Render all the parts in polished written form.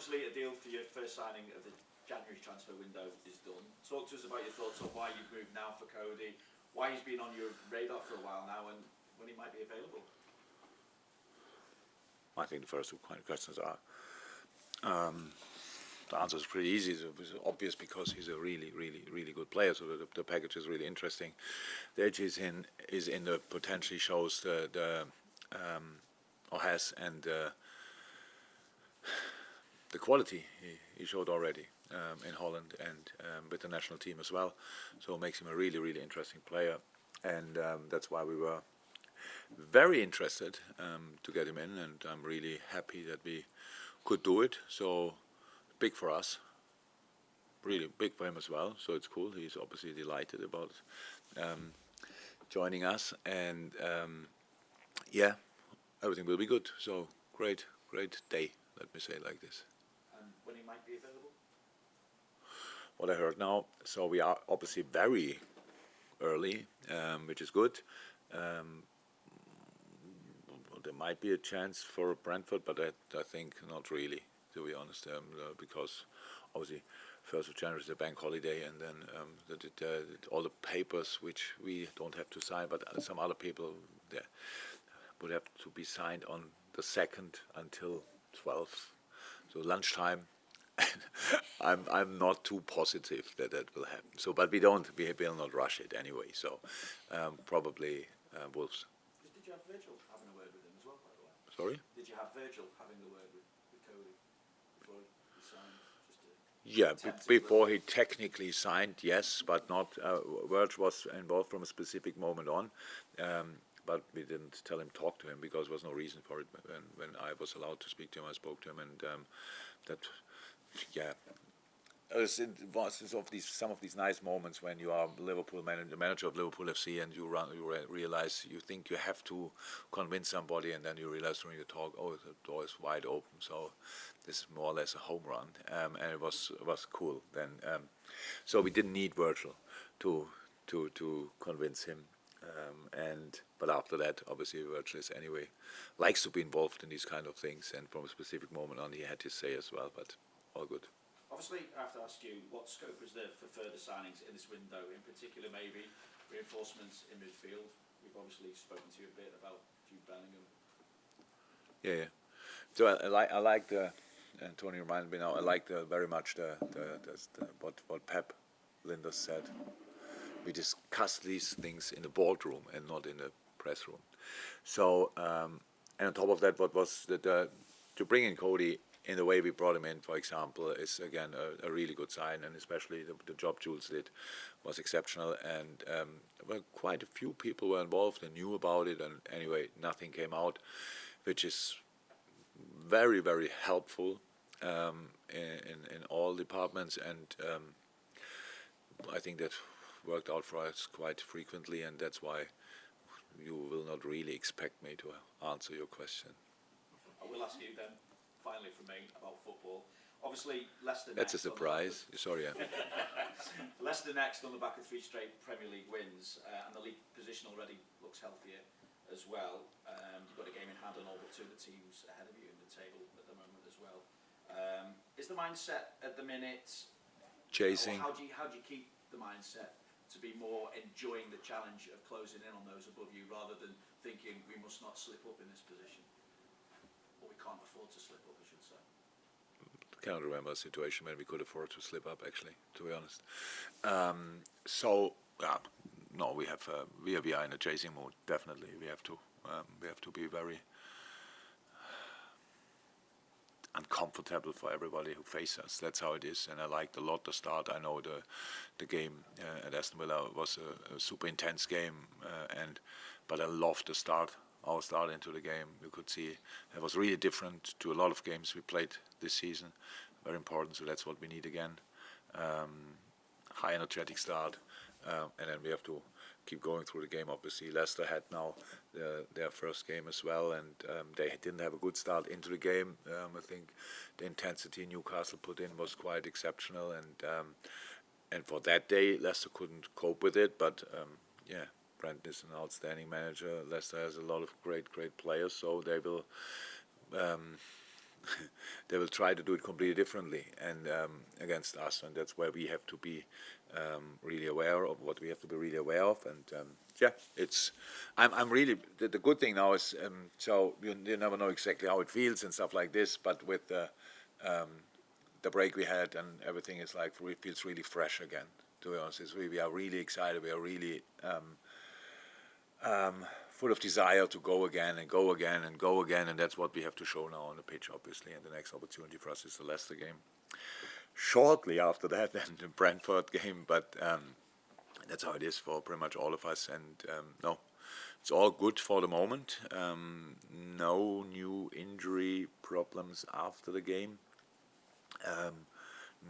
obviously a deal for your first signing of the January transfer window is done. Talk to us about your thoughts on why you've moved now for Cody, why he's been on your radar for a while now, and when he might be available. I think the first two questions are. The answer is pretty easy. It's obvious because he's a really, really, really good player. So the package is really interesting. The edge is in the potentially shows or has and the quality he showed already in Holland and with the national team as well. So it makes him a really, really interesting player, and that's why we were very interested to get him in, and I'm really happy that we could do it. So big for us, really big for him as well. So it's cool. He's obviously delighted about joining us, and yeah, everything will be good. So great day. Let me say it like this. And when he might be available? What I heard now. So we are obviously very early, which is good. There might be a chance for Brentford, but I think not really, to be honest, because obviously 1st of January is a bank holiday, and then all the papers which we don't have to sign, but some other people would have to be signed on the 2nd until 12th, so lunchtime. I'm not too positive that will happen. So, but we will not rush it anyway. So, probably Wolves. Did you have Virgil having a word with him as well, by the way? Sorry? Did you have Virgil having a word with Cody before he signed? Yeah, before he technically signed, yes, but not. Virgil was involved from a specific moment on, but we didn't tell him, talk to him, because there was no reason for it. When I was allowed to speak to him, I spoke to him, and that, yeah. It's some of these nice moments when you are Liverpool manager of Liverpool FC, and you realize you think you have to convince somebody, and then you realize during the talk, oh, the door is wide open. So this is more or less a home run, and it was cool then. So we didn't need Virgil to convince him, but after that, obviously Virgil is anyway likes to be involved in these kind of things, and from a specific moment on, he had his say as well. But all good. Obviously, I have to ask you, what scope is there for further signings in this window? In particular, maybe reinforcements in midfield. We've obviously spoken to you a bit about Jude Bellingham. Yeah. So I like the, and Tony reminded me now, I like very much what Pep Linders said. We discuss these things in the boardroom and not in the press room. So, and on top of that, what was to bring in Cody in the way we brought him in, for example, is again a really good sign, and especially the job Jules did was exceptional, and well, quite a few people were involved and knew about it, and anyway, nothing came out, which is very, very helpful in all departments, and I think that worked out for us quite frequently, and that's why you will not really expect me to answer your question. I will ask you then, finally from me, about football. Obviously, Leicester That's next. A surprise. Sorry. Leicester next on the back of 3 straight Premier League wins, and the league position already looks healthier as well. You've got a game in hand on all but 2 of the teams ahead of you in the table at the moment as well. Is the mindset at the minute chasing? How do you keep the mindset to be more enjoying the challenge of closing in on those above you, rather than thinking we must not slip up in this position, or we can't afford to slip up, I should say? I cannot remember a situation when we could afford to slip up, actually, to be honest. No, we are in a chasing mode. Definitely, we have to be very uncomfortable for everybody who faces us. That's how it is, and I liked a lot the start. I know the game at Aston Villa was a super intense game, but I loved the start. Our start into the game, you could see it was really different to a lot of games we played this season. Very important, so that's what we need again. High energetic start, and then we have to keep going through the game. Obviously, Leicester had now their first game as well, and they didn't have a good start into the game. I think the intensity Newcastle put in was quite exceptional, and for that day, Leicester couldn't cope with it. But Brent is an outstanding manager. Leicester has a lot of great players, so they will they will try to do it completely differently and against us, and that's where we have to be really aware of what we have to be really aware of. And I'm really the good thing now is so you never know exactly how it feels and stuff like this, but with the break we had and everything is like it feels really fresh again. To be honest, we are really excited. We are really full of desire to go again and go again and go again, and that's what we have to show now on the pitch, obviously. And the next opportunity for us is the Leicester game. Shortly after that, then the Brentford game, but that's how it is for pretty much all of us. And no, it's all good for the moment. No new injury problems after the game.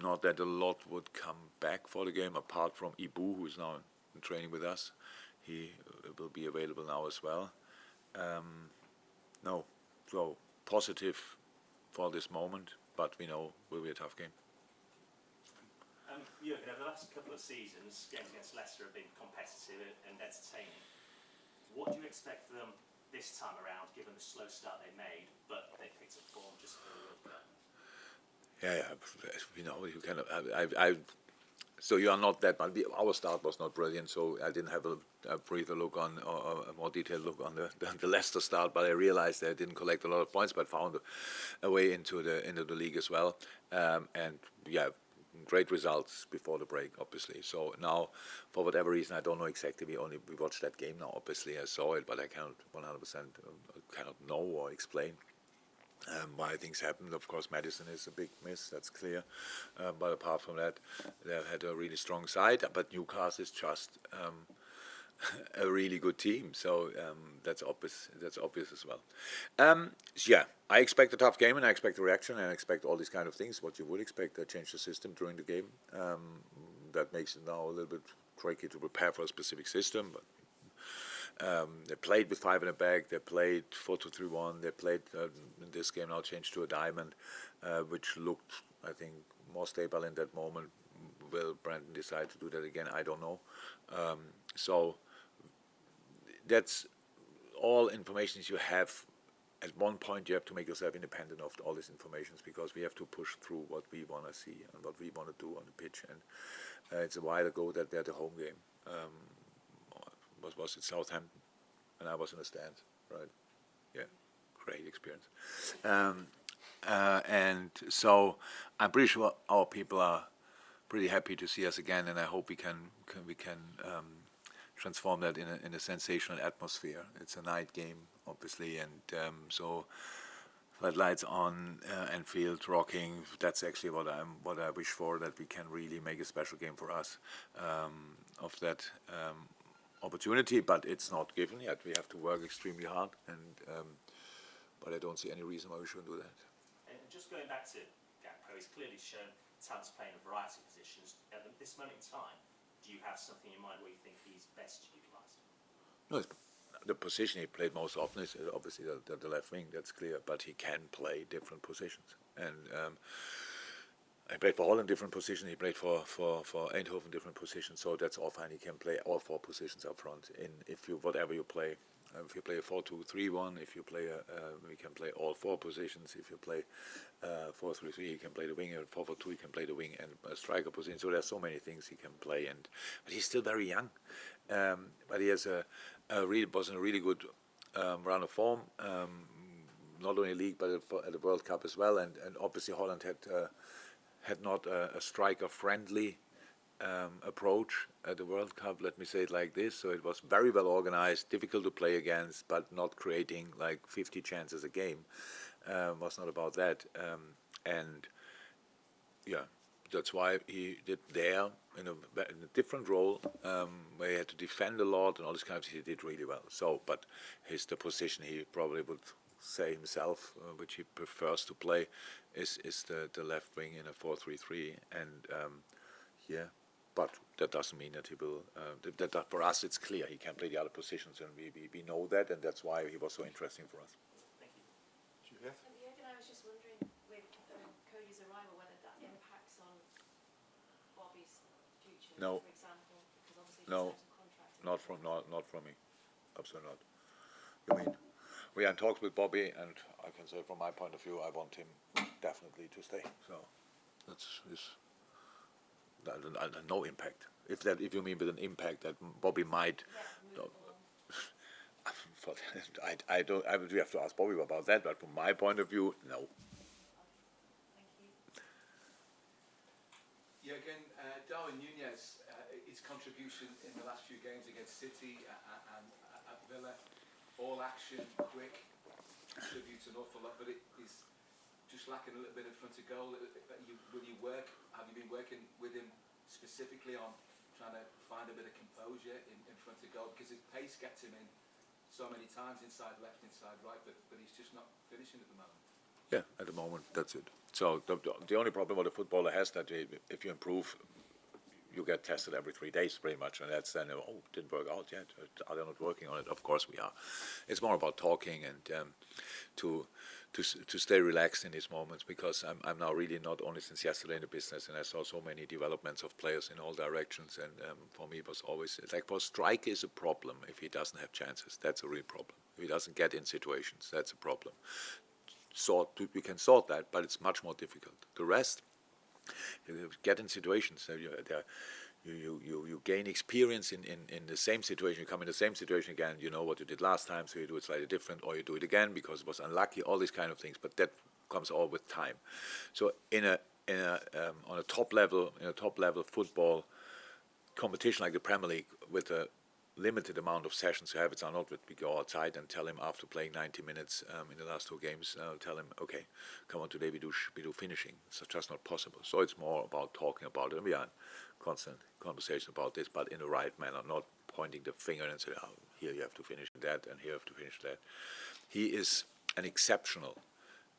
Not that a lot would come back for the game, apart from Ibu, who is now in training with us. He will be available now as well. No, so positive for this moment, but we know it will be a tough game. Jurgen, over the last couple of seasons, games against Leicester have been competitive and entertaining. What do you expect from them this time around, given the slow start they made, but they picked up form just for the World Cup? Yeah, you know, you can. So you are not that much. Our start was not brilliant, so I didn't have a breather look on or a more detailed look on the Leicester start. But I realized I didn't collect a lot of points, but found a way into the league as well. And yeah, great results before the break, obviously. So now, for whatever reason, I don't know exactly. We watched that game now. Obviously, I saw it, but I cannot 100% cannot know or explain. Why things happened. Of course, Madison is a big miss, that's clear. But apart from that, they've had a really strong side. But Newcastle is just a really good team, so that's obvious. That's obvious as well. Yeah, I expect a tough game, and I expect a reaction, and I expect all these kind of things. What you would expect, they change the system during the game. That makes it now a little bit tricky to prepare for a specific system, but. They played with 5 in the back. They played 4-2-3-1. They played in this game now changed to a diamond, which looked, I think, more stable in that moment. Will Brandon decide to do that again? I don't know. So that's all information you have. At one point, you have to make yourself independent of all these informations because we have to push through what we want to see and what we want to do on the pitch. And it's a while ago that we had a home game. Was it Southampton, and I was in the stands, right? Yeah, great experience. And so I'm pretty sure our people are pretty happy to see us again, and I hope we can transform that in a sensational atmosphere. It's a night game, obviously, and so floodlights on, Anfield rocking. That's actually what I wish for. That we can really make a special game for us of that. Opportunity, but it's not given yet. We have to work extremely hard, and but I don't see any reason why we shouldn't do that. And just going back to Gakpo, he's clearly shown talent to play in a variety of positions. At this moment in time, do you have something in mind where you think he's best utilised? No, the position he played most often is obviously the left wing. That's clear, but he can play different positions, and. He played for Holland different positions. He played for Eindhoven different positions. So that's all fine. He can play all 4 positions up front. Whatever you play, if you play a 4-2-3-1, if you play we can play all 4 positions. If you play 4-3-3, he can play the wing. And 4-4-2, he can play the wing and a striker position. So there's so many things he can play. But he's still very young. But he has was in a really good run of form. Not only league, but at the World Cup as well. And obviously Holland had not a striker-friendly approach at the World Cup, let me say it like this. So it was very well organized, difficult to play against, but not creating like 50 chances a game. Was not about that. And yeah, that's why he did there in a different role, where he had to defend a lot and all this kind of thing. He did really well. So, but the position he probably would say himself, which he prefers to play, is the left wing in a 4-3-3, and yeah, but that doesn't mean that he will. That for us it's clear he can play the other positions, and we know that, and that's why he was so interesting for us. Thank you. Jurgen, I was just wondering, with Cody's arrival, whether that impacts on Bobby's future, No. for example, because obviously No. he's out of contract. Not from me, absolutely not. You mean? we are in talks with Bobby, and I can say from my point of view, I want him definitely to stay. So that's no impact. If you mean with an impact that Bobby might. Yeah, moving on. I don't. We have to ask Bobby about that. But from my point of view, no. Thank you. Jurgen, Darwin Núñez, his contribution in the last few games against City and at Villa, all action, quick, contributes an awful lot, but it is just lacking a little bit in front of goal. Have you been working with him specifically on trying to find a bit of composure in front of goal? Because his pace gets him in so many times inside left, inside right, but he's just not finishing at the moment. Yeah, at the moment, that's it. So the only problem with a footballer has that if you improve, you get tested every 3 days pretty much, and that's then, didn't work out yet. Are they not working on it? Of course we are. It's more about talking and to stay relaxed in these moments, because I'm now really not only since yesterday in the business, and I saw so many developments of players in all directions, and for me it was always, like, for striker is a problem if he doesn't have chances. That's a real problem. If he doesn't get in situations, that's a problem. We can sort that, but it's much more difficult. The rest, you get in situations, you gain experience in the same situation. You come in the same situation again, you know what you did last time, so you do it slightly different, or you do it again because it was unlucky, all these kind of things, but that comes all with time. So on a top level football competition like the Premier League, with a limited amount of sessions you have, it's not that we go outside and tell him after playing 90 minutes in the last 2 games, tell him, okay, come on, today we do finishing. It's just not possible. So it's more about talking about it. And we are in constant conversation about this, but in the right manner, not pointing the finger and say, here you have to finish that and here you have to finish that. He is an exceptional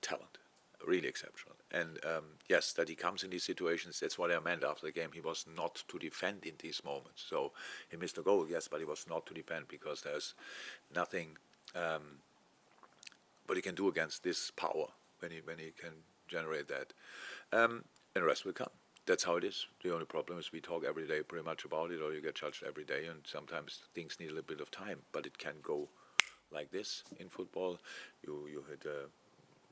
talent, really exceptional. And yes, that he comes in these situations, that's what I meant after the game. He was not to defend in these moments. So he missed a goal, yes, but he was not to defend, because there's nothing what he can do against this power when he can generate that. And the rest will come. That's how it is. The only problem is we talk every day pretty much about it, or you get judged every day, and sometimes things need a little bit of time. But it can go like this in football. You hit a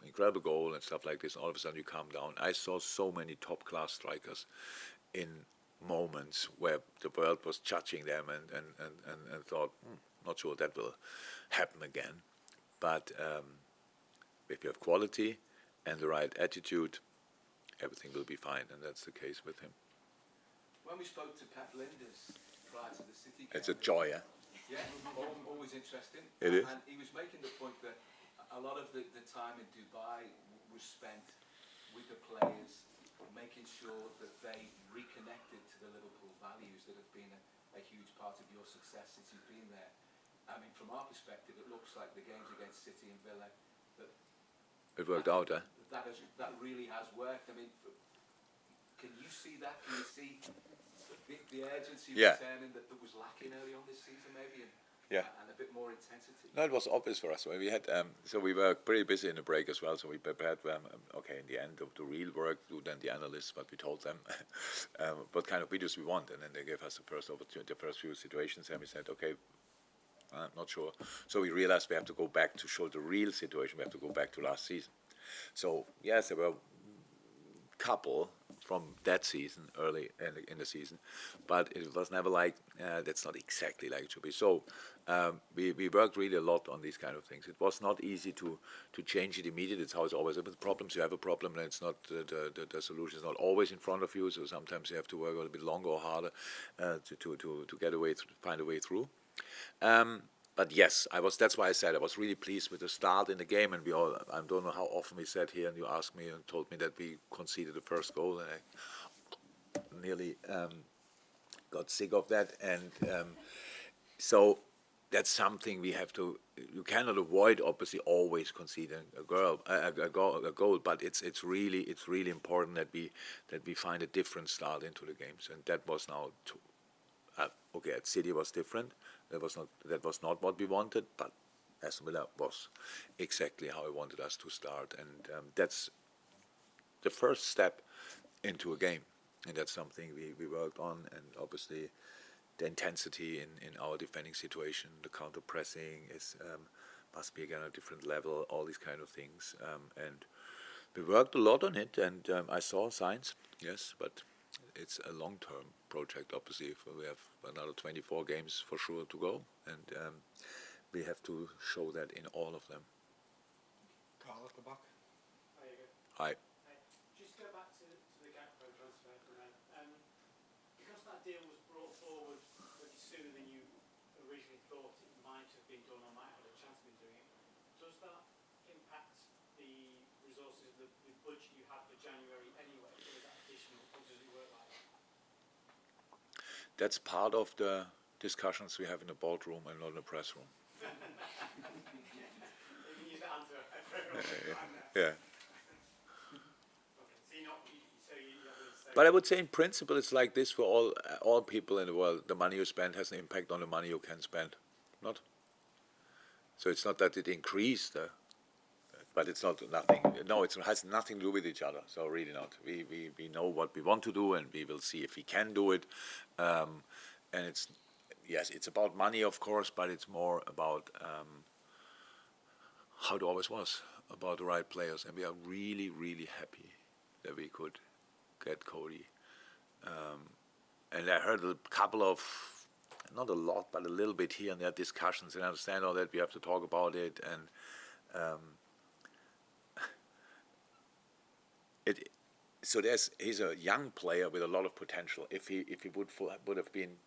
incredible goal and stuff like this, and all of a sudden you calm down. I saw so many top-class strikers in moments where the world was judging them and thought, not sure that will happen again. But if you have quality and the right attitude, everything will be fine, and that's the case with him. When we spoke to Pep Linders prior to the City game, It's a joy, eh? Yeah, always interesting. It is. And he was making the point that a lot of the time in Dubai was spent with the players, making sure that they reconnected to the Liverpool values that have been a huge part of your success since you've been there. I mean, from our perspective, it looks like the games against City and Villa, that It worked out, eh? that really has worked. I mean, can you see that? Can you see the urgency returning that was lacking early on this season, maybe? And a bit more intensity. No, it was obvious for us. We had so we were pretty busy in the break as well. So we prepared in the end of the real work, do then the analysts, but we told them what kind of videos we want, and then they gave us the first opportunity, the first few situations, and we said, okay, I'm not sure. So we realized we have to go back to show the real situation. We have to go back to last season. So yes, there were couple from that season, early in the season, but it was never like that's not exactly like it should be. So we worked really a lot on these kind of things. It was not easy to change it immediately. It's how it's always with problems. You have a problem, and it's not the solution is not always in front of you. So sometimes you have to work a little bit longer or harder to get away, find a way through. But yes, that's why I said I was really pleased with the start in the game, and I don't know how often we sat here and you asked me and told me that we conceded the first goal, and I nearly got sick of that. And so that's something we have to. You cannot avoid, obviously, always conceding a goal, but it's really important that we find a different start into the games, and that was now. Okay, at City was different. That was not what we wanted, but Aston Villa was exactly how I wanted us to start, and that's the first step into a game, and that's something we worked on, and obviously the intensity in our defending situation, the counter pressing is must be again a different level, all these kind of things. And we worked a lot on it, and I saw signs, yes, but it's a long-term project, obviously. We have another 24 games for sure to go, and we have to show that in all of them. Carl at the back. Hi. Just go back to the Gakpo transfer for a minute. Because that deal was brought forward sooner than you originally thought it might have been done or might have had a chance of doing it, does that impact the resources, the budget you had for January anyway? Or is that additional, or does it work like that? That's part of the discussions we have in the boardroom and not in the press room. You can use that answer for everyone. Yeah. So But I would say in principle it's like this for all people in the world. The money you spend has an impact on the money you can spend. Not. So it's not that it increased, but it's not nothing. No, it has nothing to do with each other. So really not. We know what we want to do, and we will see if we can do it. And it's about money, of course, but it's more about how it always was, about the right players. And we are really, really happy that we could get Cody. And I heard a couple of, not a lot, but a little bit here and there discussions, and I understand all that. We have to talk about it, and so he's a young player with a lot of potential. If he would have been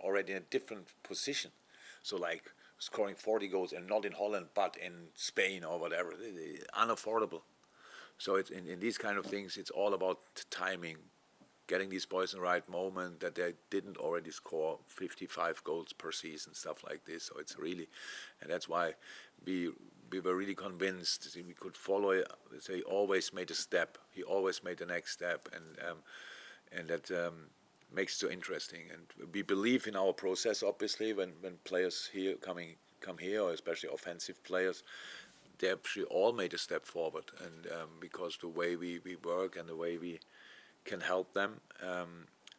already in a different position, so like scoring 40 goals and not in Holland but in Spain or whatever, unaffordable. So it's in these kind of things, it's all about timing, getting these boys in the right moment, that they didn't already score 55 goals per season, stuff like this. So it's really, and that's why we were really convinced that we could follow it. So he always made a step. He always made the next step, and that makes it so interesting. And we believe in our process, obviously, when players here come here, or especially offensive players, they actually all made a step forward, and because the way we work and the way we can help them,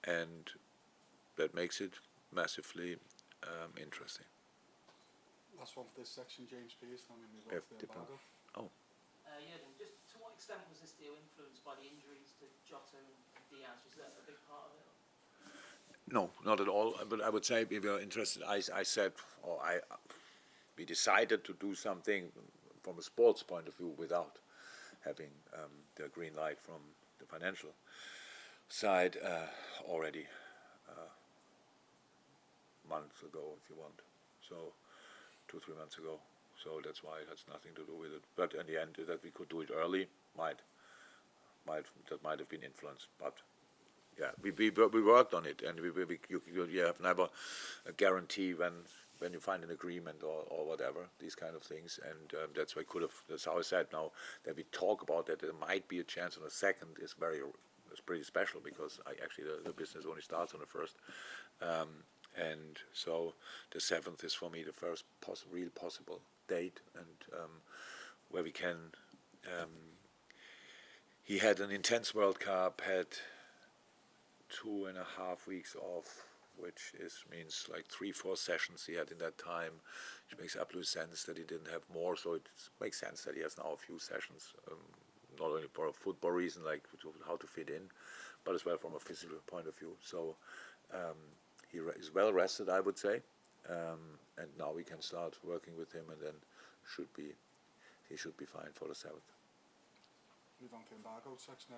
and that makes it massively interesting. Last one for this section, James Pearce, and then we move on to the embargo. Jurgen, just to what extent was this deal influenced by the injuries to Jota and Diaz? Was that a big part of it? No, not at all. But I would say we were interested. We decided to do something from a sports point of view without having the green light from the financial side already months ago, if you want. So 2-3 months ago. So that's why it has nothing to do with it. But in the end, that we could do it early might have been influenced. But yeah, we worked on it, and you have never a guarantee when you find an agreement or whatever, these kind of things, and that's why that's how I said now that we talk about that there might be a chance on the second is pretty special, because actually the business only starts on the first, and so the 7th is for me the first real possible date, and where we can. He had an intense World Cup, had 2.5 weeks off, which means like 3-4 sessions he had in that time, which makes absolute sense that he didn't have more. So it makes sense that he has now a few sessions, not only for a football reason, like how to fit in, but as well from a physical point of view. So he is well rested, I would say, and now we can start working with him, and then he should be fine for the 7th. Move on to embargo section.